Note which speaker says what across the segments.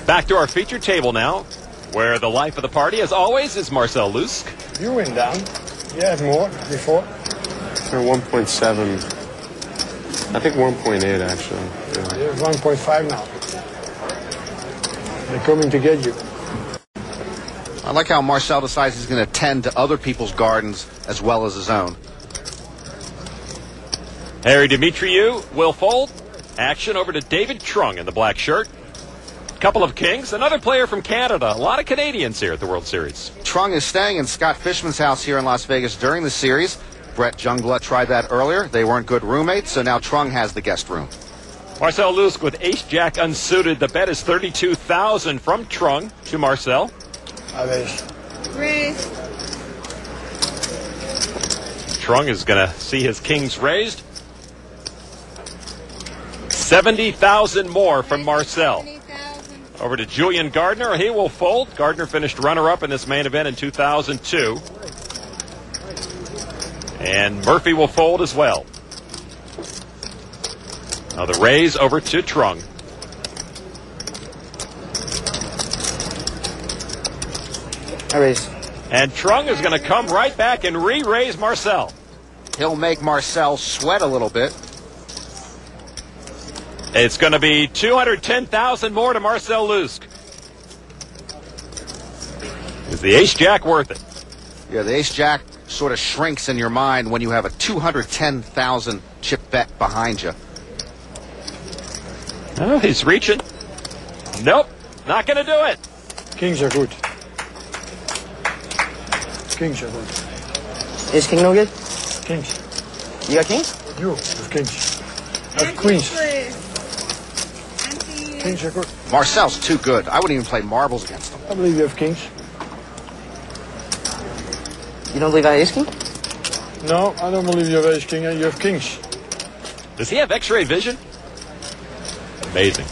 Speaker 1: Back to our feature table now, where the life of the party, as always, is Marcel Luske.
Speaker 2: You went down. You had more before.
Speaker 3: 1.7. I think 1.8 actually. Yeah.
Speaker 2: You're 1.5 now. They're coming to get you.
Speaker 4: I like how Marcel decides he's going to tend to other people's gardens as well as his own.
Speaker 1: Harry Dimitriou will fold. Action over to David Trung in the black shirt. Couple of kings. Another player from Canada. A lot of Canadians here at the World Series.
Speaker 4: Trung is staying in Scott Fishman's house here in Las Vegas during the series. Brett Jungla tried that earlier. They weren't good roommates, so now Trung has the guest room.
Speaker 1: Marcel Luske with ace-jack unsuited. The bet is $32,000 from Trung to Marcel.
Speaker 5: Raise.
Speaker 1: Trung is going to see his kings raised. $70,000 more from Marcel. Over to Julian Gardner. He will fold. Gardner finished runner-up in this main event in 2002. And Murphy will fold as well. Now the raise over to Trung.
Speaker 4: I raise.
Speaker 1: And Trung is going to come right back and re-raise Marcel.
Speaker 4: He'll make Marcel sweat a little bit.
Speaker 1: It's going to be $210,000 more to Marcel Luske. Is the ace-jack worth it?
Speaker 4: Yeah, the ace-jack sort of shrinks in your mind when you have a 210,000 chip bet behind you.
Speaker 1: Oh, he's reaching. Nope, not going to do it.
Speaker 2: Kings are good. Kings are good.
Speaker 6: Is king no good?
Speaker 2: Kings.
Speaker 6: You got kings?
Speaker 2: You have kings. Have queens. Kings are good.
Speaker 4: Marcel's too good. I wouldn't even play marbles against him.
Speaker 2: I believe you have kings.
Speaker 6: You don't believe I ace king?
Speaker 2: No, I don't believe you have ace king. You have kings.
Speaker 1: Does he have x-ray vision? Amazing.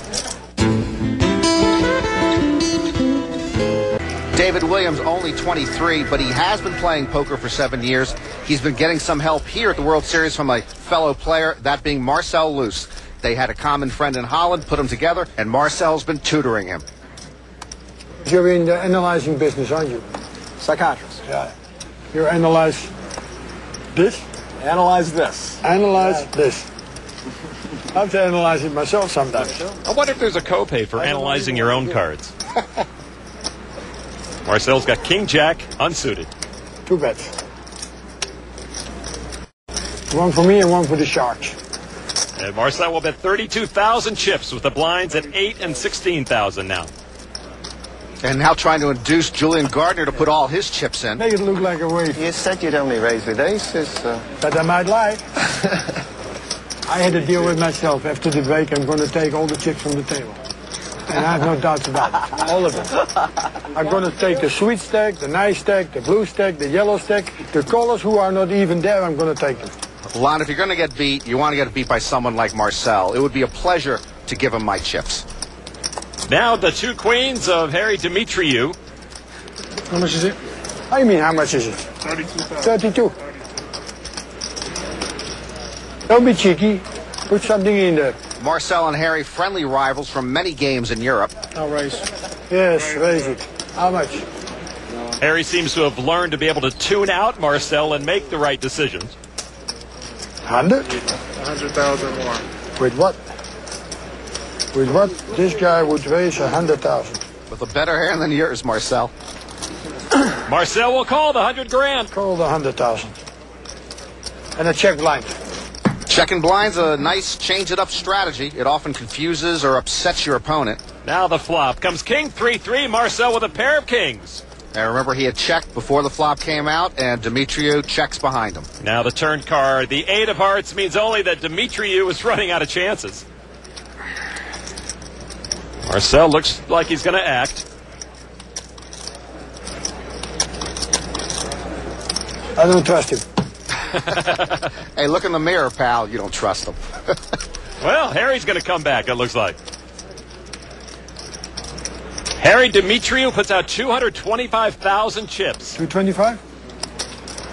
Speaker 4: David Williams, only 23, but he has been playing poker for 7 years. He's been getting some help here at the World Series from a fellow player, that being Marcel Luske. They had a common friend in Holland, put them together, and Marcel's been tutoring him.
Speaker 2: You're in the analyzing business, aren't you?
Speaker 6: Psychiatrist.
Speaker 2: Yeah. You analyze this?
Speaker 6: Analyze this.
Speaker 2: Analyze this. I have to analyze it myself sometimes.
Speaker 1: I wonder if there's a copay for analyzing your own cards. Marcel's got king-jack unsuited.
Speaker 2: Two bets. One for me and one for the Sharks.
Speaker 1: And Marcel will bet 32,000 chips with the blinds at 8 and 16,000 now.
Speaker 4: And now trying to induce Julian Gardner to put all his chips in.
Speaker 2: Make it look like a wave.
Speaker 6: You said you'd only raise with aces.
Speaker 2: But I might lie. I had a deal with myself. After the break, I'm going to take all the chips from the table. And I have no doubts about it. All of it. I'm going to take the sweet stack, the nice stack, the blue stack, the yellow stack, the colors who are not even there, I'm going to take them.
Speaker 4: Lon, if you're going to get beat, you want to get beat by someone like Marcel. It would be a pleasure to give him my chips.
Speaker 1: Now the two queens of Harry Dimitriou.
Speaker 2: How much is it? How you mean, how much is it? 32. Don't be cheeky. Put something in there.
Speaker 4: Marcel and Harry, friendly rivals from many games in Europe.
Speaker 2: I'll raise. Yes, raise it. How much?
Speaker 1: Harry seems to have learned to be able to tune out Marcel and make the right decisions.
Speaker 2: 100?
Speaker 3: 100,000 more.
Speaker 2: With what? With what? This guy would raise 100,000.
Speaker 4: With a better hand than yours, Marcel.
Speaker 1: Marcel will call the 100 grand.
Speaker 2: Call the 100,000. And a check blind.
Speaker 4: Checking blind's a nice change-it-up strategy. It often confuses or upsets your opponent.
Speaker 1: Now the flop comes king 3-3. Marcel with a pair of kings.
Speaker 4: And remember, he had checked before the flop came out, and Dimitriou checks behind him.
Speaker 1: Now the turn card. The 8 of hearts means only that Dimitriou is running out of chances. Marcel looks like he's going to act.
Speaker 2: I don't trust him.
Speaker 4: Hey, look in the mirror, pal. You don't trust him.
Speaker 1: Well, Harry's going to come back, it looks like. Harry Dimitriou puts out 225,000 chips.
Speaker 2: 225?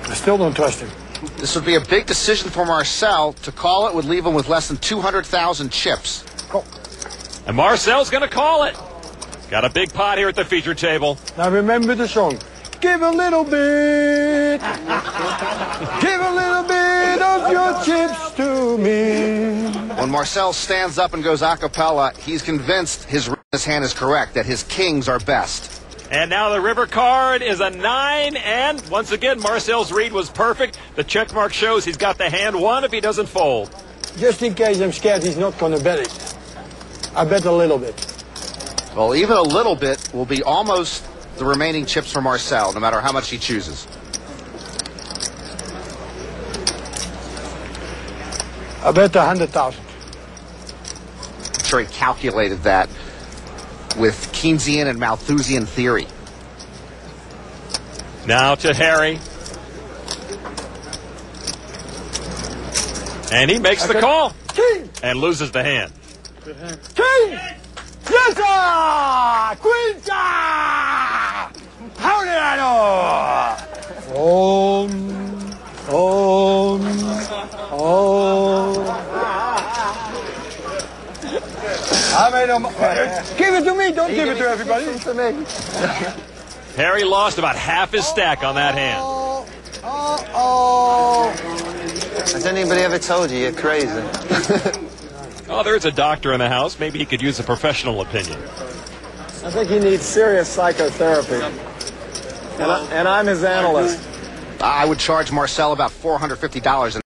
Speaker 2: I still don't trust him.
Speaker 4: This would be a big decision for Marcel. To call it would leave him with less than 200,000 chips.
Speaker 2: Call.
Speaker 1: And Marcel's going to call it. Got a big pot here at the feature table.
Speaker 2: Now remember the song. Give a little bit. Give a little bit of your chips to me.
Speaker 4: When Marcel stands up and goes a cappella, he's convinced his hand is correct, that his kings are best.
Speaker 1: And now the river card is a 9, and once again, Marcel's read was perfect. The check mark shows he's got the hand won if he doesn't fold.
Speaker 2: Just in case I'm scared he's not going to bet it. I bet a little bit.
Speaker 4: Well, even a little bit will be almost the remaining chips for Marcel, no matter how much he chooses.
Speaker 2: I bet 100,000.
Speaker 4: I'm sure he calculated that with Keynesian and Malthusian theory.
Speaker 1: Now to Harry. And he makes the call.
Speaker 2: King!
Speaker 1: And loses the hand.
Speaker 2: King! Yes, sir! Queen, sir! How did I know? I made him. Give it to me. Don't give it to everybody. It's to me.
Speaker 1: Harry lost about half his stack on that hand.
Speaker 6: Has anybody ever told you you're crazy?
Speaker 1: Oh, there's a doctor in the house. Maybe he could use a professional opinion.
Speaker 6: I think he needs serious psychotherapy. And I'm his analyst.
Speaker 4: I would charge Marcel about $450